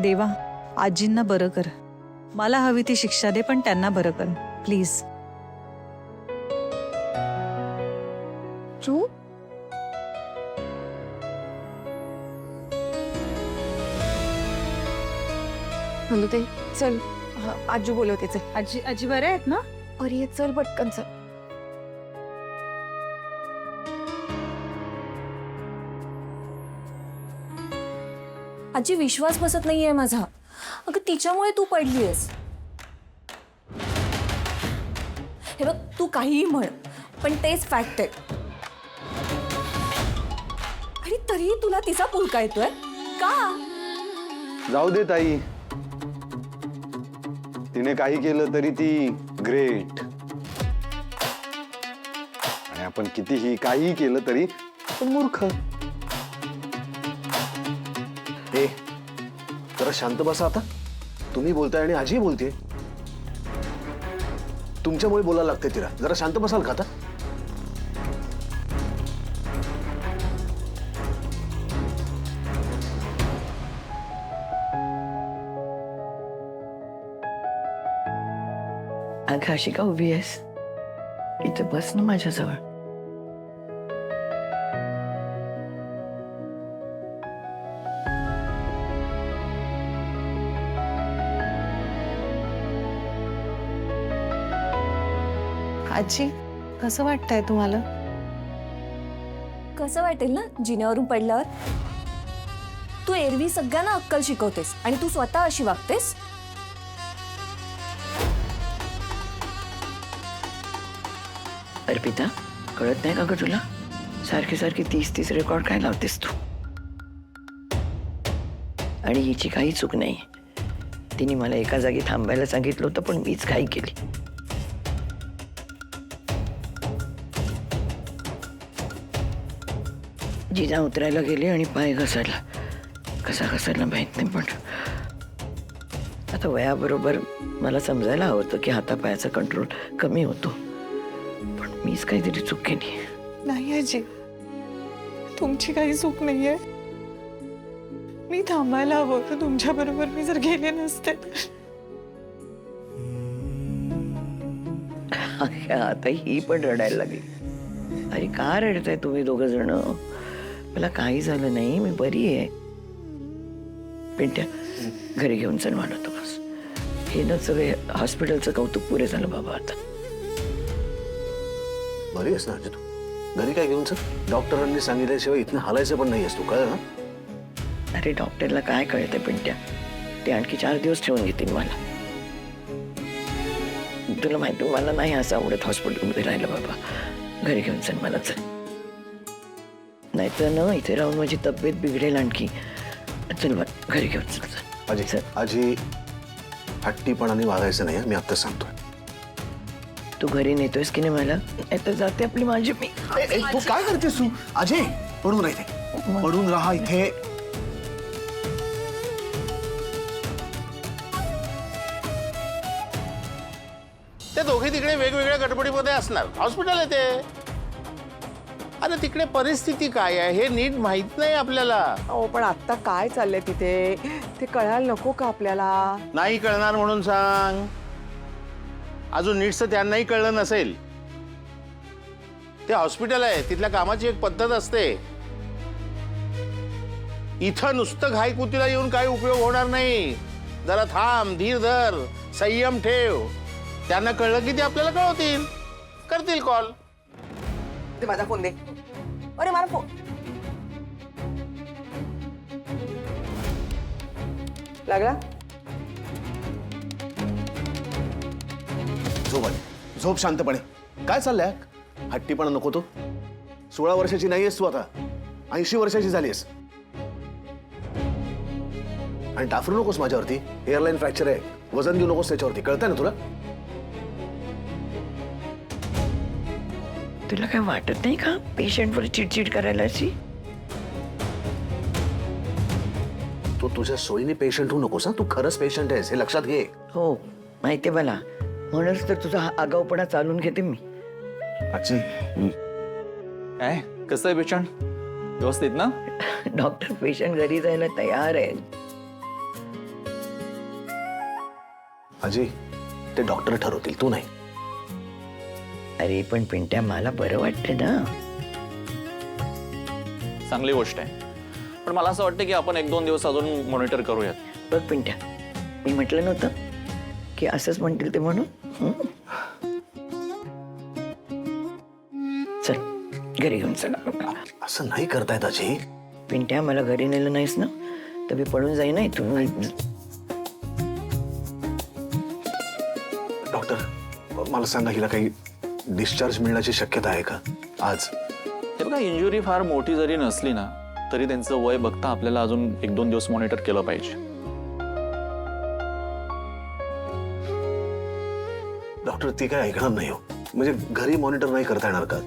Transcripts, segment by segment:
देवा आजींना बरं कर. मला हवी ती शिक्षा दे पण त्यांना बरं कर प्लीज. तू ते चल. आजू बोलवते चल. आजी आजी बरे आहेत ना? अरे चल पटकन चल. आजी विश्वास बसत नाहीये माझा. अगं तिच्यामुळे तू पडलीयस. हे बघ तू काहीही म्हण पण तेच फॅक्ट आहे. आणि तरीही तुला तिचा पुळका येतोय का? जाऊ दे ताई, तिने काही केलं तरी ती ग्रेट. आणि आपण कितीही काही केलं तरी आपण मूर्ख. ए जरा शांत बसा आता. तुम्ही बोलताय आणि आजी बोलते. तुमच्यामुळे बोलायला लागते तिला. जरा शांत बसाल का आता? अगं अशी का उभी आहेस? इथे बस ना माझ्याजवळ. आजी कसं वाटतंय तुम्हाला? कसं वाटेल ना जिन्यावरून पडल्यावर. तू एरवी सगळ्यांना अक्कल शिकवतेस आणि तू स्वतः अशी वागतेस. अर्पिता कळत नाही का ग तुला? सारखी सारखी 30 रेकॉर्ड काय लावतेस तू? आणि हिची काही चूक नाही. तिने मला एका जागी थांबायला सांगितलं होतं पण मीच घाई केली. जिजा उतरायला गेले आणि पाय घसरला. कसा घसरला माहित नाही पण आता वयाबरोबर मला समजायला हवं होतं की हातापायाचा कंट्रोल कमी होतो. पण मीच काहीतरी चूक केली. नाही आजी, तुमची काही चूक नाहीये. मी थांबायला हवं होतं तुमच्या बरोबर. मी जर गेले नसते आता ही पण रडायला लागली. अरे का रडताय तुम्ही दोघं जण? मला काही झालं नाही, मी बरी आहे. पिंट्या घरी घेऊन चल मला तो बस. हे ना सगळे हॉस्पिटलचं कौतुक पुरे झालं बाबा आता. बरी आहेस ना आजी तू? घरी काय घेऊन चल. डॉक्टरांनी सांगितल्याशिवाय इथनं हालायचं पण नाही आहेस तू, कळलं ना? अरे डॉक्टरला काय कळतंय पिंट्या? ते आणखी 4 दिवस ठेवून घेतील मला. तुला माहिती मला नाही असं आवडत हॉस्पिटलमध्ये राहिलं बाबा. घरी घेऊन चल मला चल. नाहीतर ना इथे राहून माझी तब्येत बिघडेल आणखी. चल बा घरी घेऊन चल चल. आजी चल. आजी हट्टीपणाने वागायचं नाही. मी आत्ताच सांगतोय. तू घरी नेतोयस की नाही मला? नाहीतर जाते आपली माझी मी. तू काय करतेस तू? अजय पडून राहा इथे. पडून राहा इथे. ते दोघे तिकडे वेगवेगळ्या गडबडीमध्ये असणार. हॉस्पिटल आहे ते. अरे तिकडे परिस्थिती काय आहे हे नीट माहित नाही आपल्याला. हो पण आता काय चाललंय तिथे ते कळायला नको का आपल्याला? नाही कळणार म्हणून सांग. अजून नीटचं त्यांनाही कळलं नसेल. ते हॉस्पिटल आहे, तिथल्या कामाची एक पद्धत असते. इथं नुसतं घाईकुतीला येऊन काही उपयोग होणार नाही. जरा थांब, धीर धर, संयम ठेव. त्यांना कळलं की ते आपल्याला कळवतील, करतील कॉल. ते माझा फोन दे. अरे मला फोन लागला. झोप आली. झोप शांतपणे. काय चाललंय? हट्टीपणा नको तो. 16 वर्षाची नाहीयेस तू आता. 80 वर्षाची झालीस. आणि टाफरू नकोस माझ्यावरती. एअरलाईन फ्रॅक्चर आहे. वजन देऊ नकोस त्याच्यावरती. कळतंय ना तुला? तुला काय वाटत नाही का पेशंटवर चिडचिड करायला अशी? तू तुझ्या सोयीने पेशंट होऊ नकोस. तू खरंच पेशंट आहेस हे लक्षात घे. हो माहितीये मला. म्हणूनच तर तुझा हा आगाऊपणा चालून घेते मी. आजी काय कसं आहे पेशंट? व्यवस्थित ना? डॉक्टर पेशंट घरी जायला तयार आहे. अजय, ते डॉक्टर ठरवतील, तू नाही. अरे पण पिंट्या मला बरं वाटतं ना. चांगली गोष्ट आहे, पण मला असं वाटतं की आपण 1-2 दिवस अजून मॉनिटर करूयात. बघ पिंट्या, मी म्हटलं नव्हतं की असंच म्हणतील ते म्हणून. चल घरी घेऊन चल. असं नाही करतायत अजय. पिंट्या, मला घरी नेलं नाहीस ना तर मी पळून जाईन ना इथून. डॉक्टर, मला सांगा, हिला काही डिस्चार्ज मिळण्याची शक्यता आहे का आज? हे बघा, इंजुरी फार मोठी जरी नसली ना तरी त्यांचं वय बघता आपल्याला अजून 1-2 दिवस मॉनिटर केलं पाहिजे. डॉक्टर, ती काय ऐकणार नाही हो. म्हणजे घरी मॉनिटर नाही करता येणार का?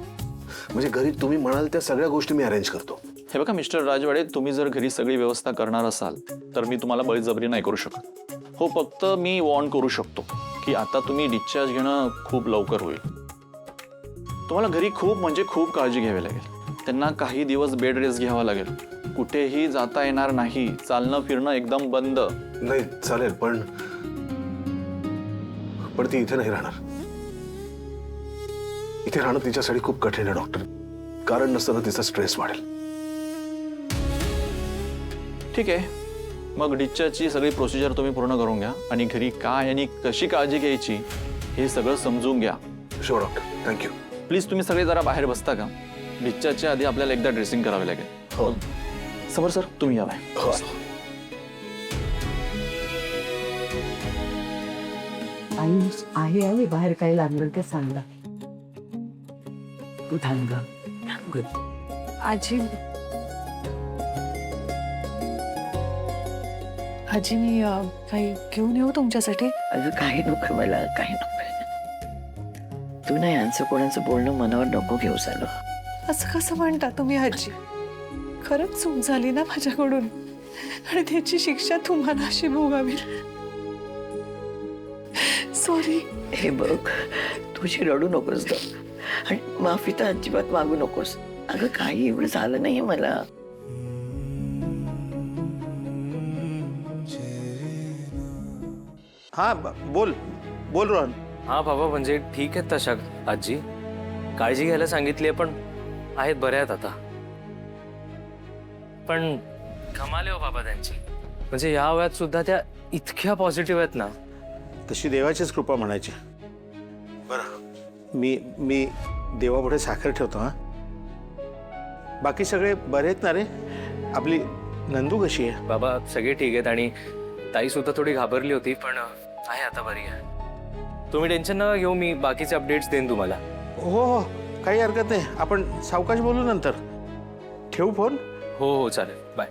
म्हणजे घरी तुम्ही म्हणाल त्या सगळ्या गोष्टी मी अरेंज करतो. हे बघा मिस्टर राजवाडे, तुम्ही जर घरी सगळी व्यवस्था करणार असाल तर मी तुम्हाला बळजबरी नाही करू शकत. हो, फक्त मी वॉर्न करू शकतो की आता तुम्ही डिस्चार्ज घेणं खूप लवकर होईल. तुम्हाला घरी खूप म्हणजे खूप काळजी घ्यावी लागेल. त्यांना काही दिवस बेड रेस्ट घ्यावा लागेल. कुठेही जाता येणार नाही. चालणं फिरणं एकदम बंद. नाही चालेल, पण ती इथे नाही राहणार. इथे राहणं तिच्यासाठी खूप कठीण आहे डॉक्टर. कारण नसताना तिचा स्ट्रेस वाढेल. ठीक आहे, मग डिस्चार्जची सगळी प्रोसिजर तुम्ही पूर्ण करून घ्या आणि घरी काय आणि कशी काळजी घ्यायची हे सगळं समजून घ्या. Sure doctor, thank you. प्लीज तुम्ही सगळे जरा बाहेर बसता का? डिस्चार्जच्या आधी आपल्याला एकदा ड्रेसिंग करावे लागेल. हो. समोर सर, तुम्ही यावं. हो. आहे आहे बाहेर काही लागलं ते सांगा. तू थांब. आजी, आजी मी काही घेऊन येऊ तुमच्यासाठी? अगं काही नको मला, काही नको. तू नाही यांचं कोणाचं बोलणं मनावर नको घेऊ झालं. असं कसं म्हणता तुम्ही आजी? खरंच चूक झाली ना माझ्याकडून आणि त्याची शिक्षा तुम्हाला अशी भोगावी. सॉरी. हे बघ, तुझी रडू नकोस ग आणि माफी तर अजिबात मागू नकोस. अगं काही एवढं झालं नाहीये मला. हा बोल बोल रोहन. हा बाबा, म्हणजे ठीक आहेत तशा आजी, काळजी घ्यायला सांगितली पण आहेत, बऱ्या आहेत आता. पण कमाल आहे हो बाबा त्यांची. म्हणजे या वयात सुद्धा त्या इतक्या पॉझिटिव्ह आहेत ना. तशी देवाचीच कृपा म्हणायची. बरं, मी देवापुढे साखर ठेवतो. हा, बाकी सगळे बरे आहेत ना रे? आपली नंदू कशी आहे? बाबा सगळे ठीक आहेत आणि ताई सुद्धा थोडी घाबरली होती पण आहे आता बरी आहे. तुम्ही टेन्शन नका घेऊ, मी बाकीचे अपडेट्स देईन तुम्हाला. हो हो, काही हरकत नाही. आपण सावकाश बोलू नंतर. ठेवू फोन? हो हो चालेल, बाय.